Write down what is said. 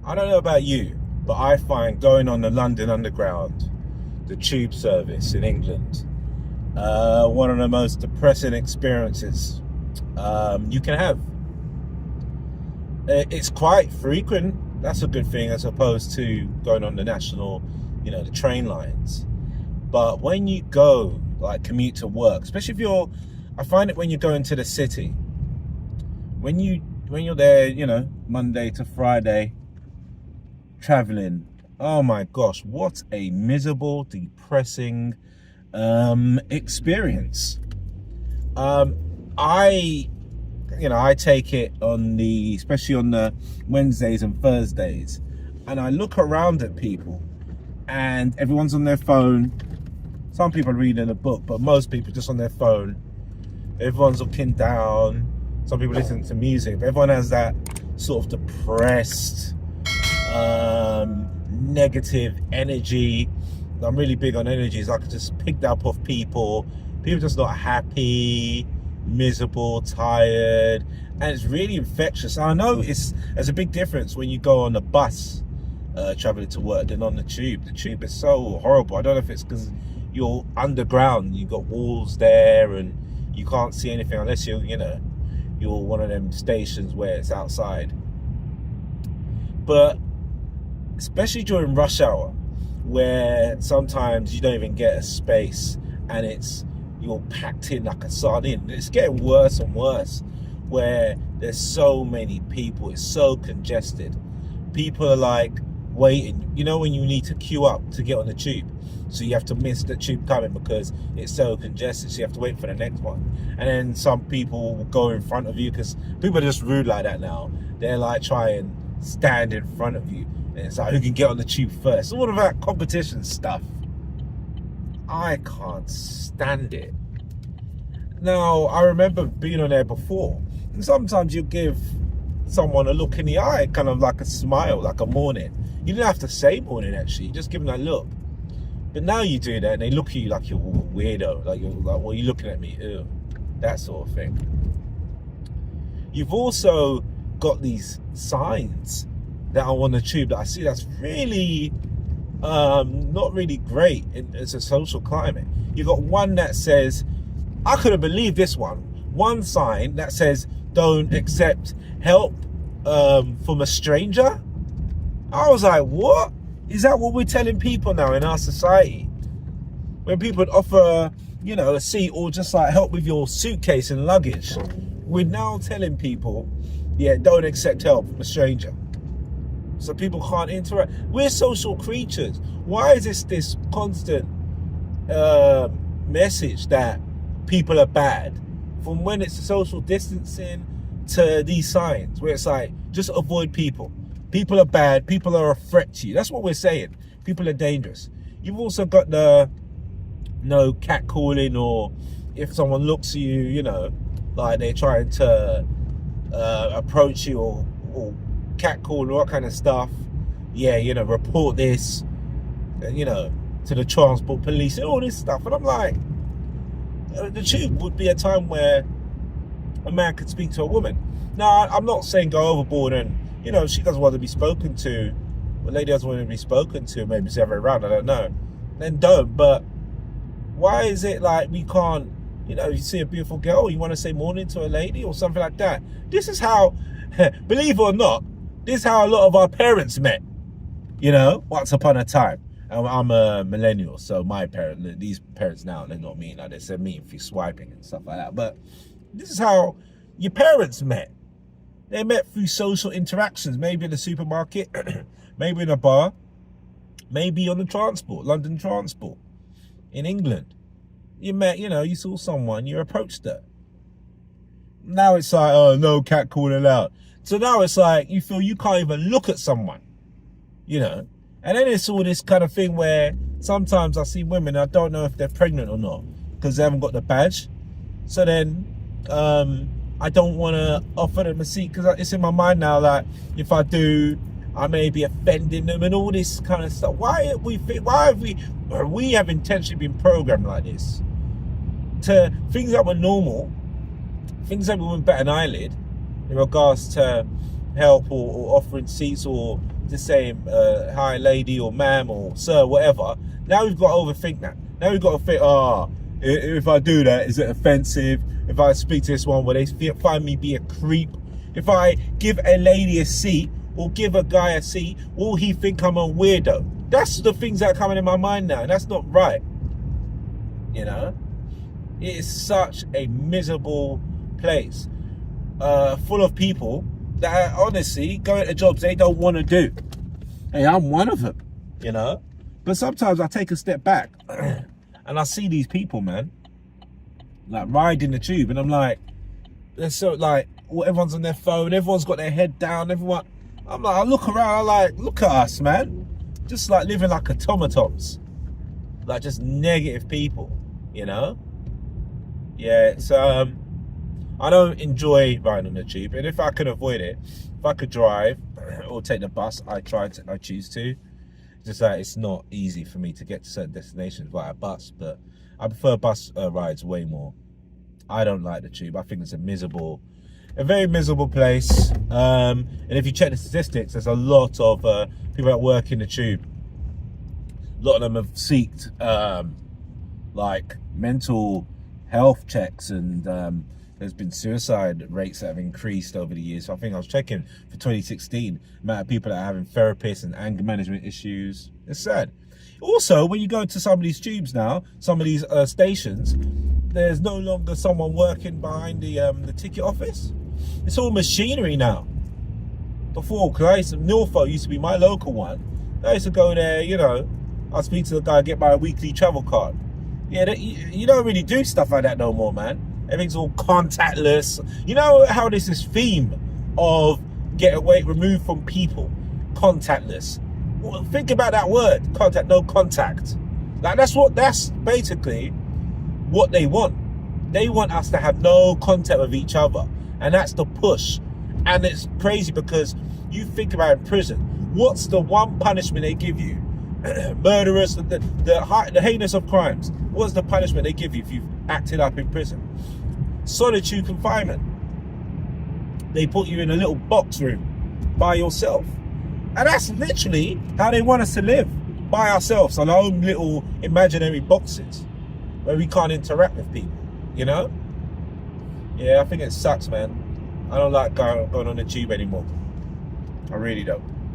I don't know about you, but I find going on the London Underground, the tube service in England, one of the most depressing experiences you can have. It's quite frequent. That's a good thing, as opposed to going on the national, the train lines. But when you go, like, commute to work, especially if I find it when you go into the city, when you're there, Monday to Friday, traveling, oh my gosh, what a miserable, depressing experience. I take it especially on the Wednesdays and Thursdays, and I look around at people and everyone's on their phone. Some people are reading a book, but most people just on their phone. Everyone's looking down. Some people listen to music, but everyone has that sort of depressed, negative energy. I'm really big on energies. I could just pick that up off people. People just not happy, miserable, tired, and it's really infectious. I know there's a big difference when you go on a bus traveling to work than on the tube. The tube is so horrible. I don't know if it's because you're underground, you've got walls there, and you can't see anything unless you're one of them stations where it's outside. But especially during rush hour, where sometimes you don't even get a space and you're packed in like a sardine. It's getting worse and worse, where there's so many people, it's so congested. People are like waiting, when you need to queue up to get on the tube, so you have to miss the tube coming because it's so congested, so you have to wait for the next one. And then some people will go in front of you, because people are just rude like that now. They're like try and stand in front of you, and it's like who can get on the tube first. All of that competition stuff, I can't stand it. Now, I remember being on there before, and sometimes you give someone a look in the eye, kind of like a smile, like a morning. You didn't have to say morning, actually, you just give them that look. But now you do that and they look at you like you're a weirdo, like you're like, well, you're looking at me, ew, that sort of thing. You've also got these signs that are on the tube that I see that's really not really great. It's a social climate. You've got one that says, I couldn't believe this one sign that says, don't accept help from a stranger. I was like, what? Is that what we're telling people now in our society? When people would offer, a seat or just like help with your suitcase and luggage, we're now telling people, yeah, don't accept help from a stranger. So people can't interact. We're social creatures. Why is this constant message that people are bad? From when it's social distancing to these signs where it's like, just avoid people. People are bad. People are a threat to you. That's what we're saying. People are dangerous. You've also got the no catcalling, or if someone looks at you, like they're trying to approach you or catcall or that kind of stuff. Yeah, report this, to the transport police and all this stuff. And I'm like, the tube would be a time where a man could speak to a woman. Now, I'm not saying go overboard and, if she doesn't want to be spoken to, a lady doesn't want to be spoken to, maybe it's the other way around, I don't know, then don't. But why is it like we can't, you see a beautiful girl, you want to say morning to a lady or something like that? This is how, believe it or not, this is how a lot of our parents met, once upon a time. I'm a millennial, so these parents now, they're not me, like they said me through swiping and stuff like that. But this is how your parents met. They met through social interactions, maybe in the supermarket, maybe in a bar, maybe on the transport, London transport in England. You met, you saw someone, you approached her. Now it's like, oh, no catcalling out. So now it's like, you feel you can't even look at someone, And then it's all this kind of thing where sometimes I see women, I don't know if they're pregnant or not, because they haven't got the badge. So then, I don't want to offer them a seat because it's in my mind now that if I do, I may be offending them and all this kind of stuff. Why have we have intentionally been programmed like this to things that were normal, things that we wouldn't bat an eyelid in regards to help or offering seats or just saying hi lady or ma'am or sir, whatever. Now we've got to overthink that. Now we've got to think, if I do that, is it offensive? If I speak to this one, will they find me be a creep? If I give a lady a seat or give a guy a seat, will he think I'm a weirdo? That's the things that are coming in my mind now, and that's not right. You know, it is such a miserable place, full of people that are honestly going to jobs they don't want to do. Hey, I'm one of them, you know. But sometimes I take a step back and I see these people, man, like riding the tube, and I'm like, they're so like, everyone's on their phone, everyone's got their head down, everyone. I'm like, I look around, I'm like, look at us, man, just like living like automatons, like just negative people, you know. Yeah, it's I don't enjoy riding on the tube, and if I could avoid it, if I could drive or take the bus, I choose to. Just that it's not easy for me to get to certain destinations via bus, but I prefer bus rides way more. I don't like the tube. I think it's a very miserable place. And if you check the statistics, there's a lot of people that work in the tube. A lot of them have sought like mental health checks, and there's been suicide rates that have increased over the years. So I think I was checking for 2016, the amount of people that are having therapists and anger management issues. It's sad. Also, when you go to some of these tubes now, some of these stations, there's no longer someone working behind the ticket office. It's all machinery now. Before, because Norfolk used to be my local one. I used to go there, you know, I'd speak to the guy, get my weekly travel card. Yeah, you don't really do stuff like that no more, man. Everything's all contactless. You know how there's this theme of get away, removed from people, contactless. Well, think about that word, contact, no contact. Like that's basically what they want. They want us to have no contact with each other, and that's the push. And it's crazy because you think about in prison, what's the one punishment they give you? Murderers, the heinous of crimes. What's the punishment they give you if you've acted up in prison? Solitude confinement. They put you in a little box room by yourself. And that's literally how they want us to live, by ourselves, on our own little imaginary boxes where we can't interact with people, you know? Yeah, I think it sucks, man. I don't like going on the tube anymore. I really don't.